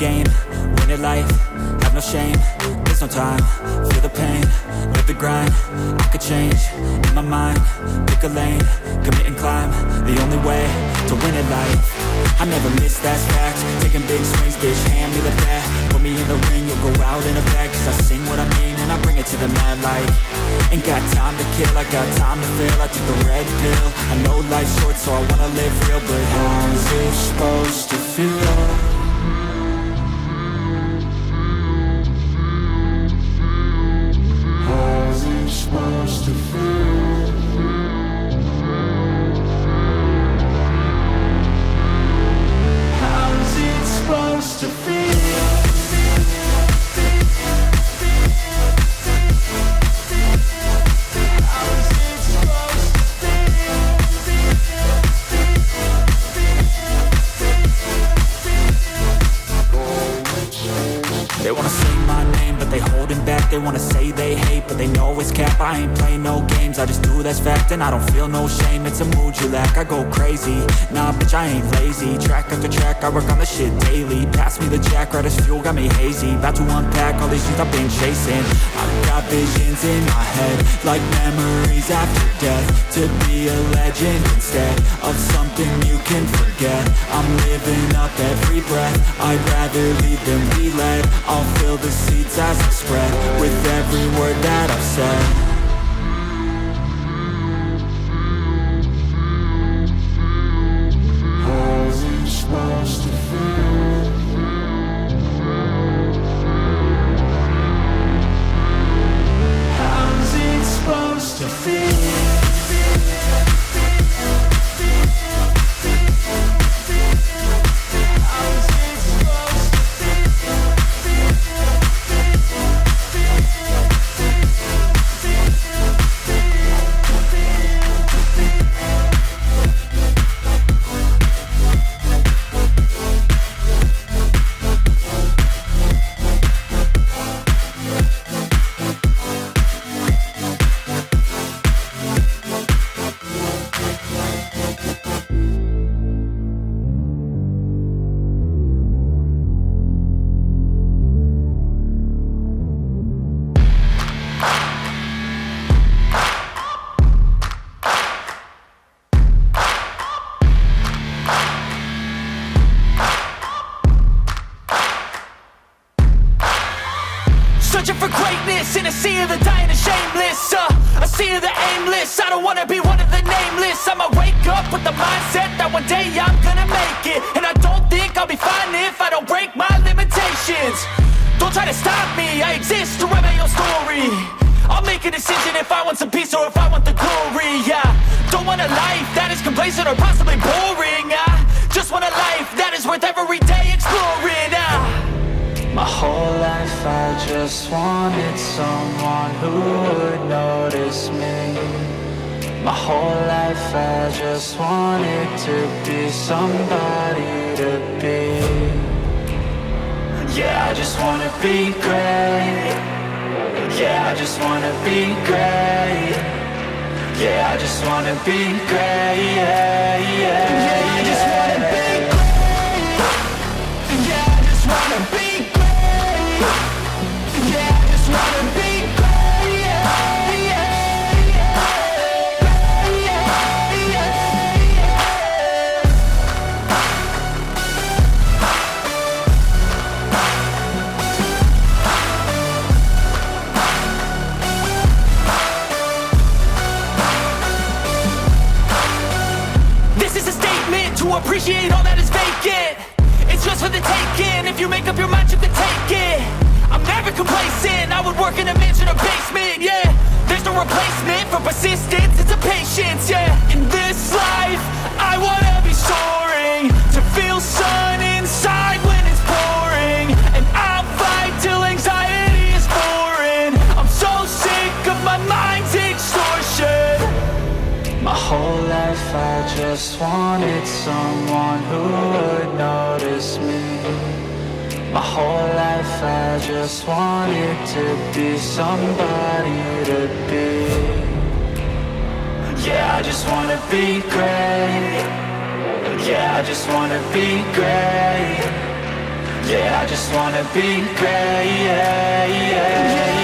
game, win at life, have no shame. There's no time, feel the pain, live the grind. I could change, in my mind, pick a lane, commit and climb, the only way to win at life. I never miss, that's fact, taking big swings, bitch, hand me the bat. Put me in the ring, you'll go out in a bag. Cause I sing what I mean and I bring it to the mad light. Ain't got time to kill, I got time to feel. I took the red pill, I know life's short so I wanna live real. But how's it supposed to feel? Supposed to feel. How's it supposed to feel? They wanna say my name, but they holding back. They wanna say they hate, but they know it's cap. I ain't play no games, I just do, that's fact. And I don't feel no shame, it's a mood you lack. I go crazy, nah bitch I ain't lazy. Track after track, I work on the shit daily. Pass me the jack, right as fuel, got me hazy. About to unpack all these things I've been chasing. I've got visions in my head, like memories after death. To be a legend instead of something you can forget. I'm living up every breath, I'd rather lead than be led. I'll fill the seats as I spread with every word that I've said. How's it supposed to feel? How's it supposed to feel? Searching for greatness in a sea of the dying and shameless, a sea of the aimless. I don't wanna be one of the nameless. I'ma wake up with the mindset that one day I'm gonna make it. And I don't think I'll be fine if I don't break my limitations. Don't try to stop me, I exist to write my own story. I'll make a decision if I want some peace or if I want the glory. Yeah, don't want a life that is complacent or possibly boring. I just want a life that is worth every day exploring. My whole life I just wanted someone who would notice me. My whole life I just wanted to be somebody to be. Yeah, I just wanna be great. Yeah, I just wanna be great. Yeah, I just wanna be great. Yeah, yeah, yeah, I just wanna be great. Yeah, I just wanna be great. Yeah, I just wanna be great. Yeah, yeah, yeah, yeah, yeah. This is a statement to appreciate all that is vacant. It's just for the taking. If you make up your mind, you can take it. I'm never complacent, I would work in a mansion or basement, yeah. There's no replacement for persistence, it's a patience, yeah. In this life, I wanna be soaring, to feel sun inside when it's pouring. And I'll fight till anxiety is foreign. I'm so sick of my mind's extortion. My whole life I just wanted someone who would notice me. My whole life I just wanted to be somebody to be. Yeah, I just wanna be great. Yeah, I just wanna be great. Yeah, I just wanna be great, yeah, yeah, yeah.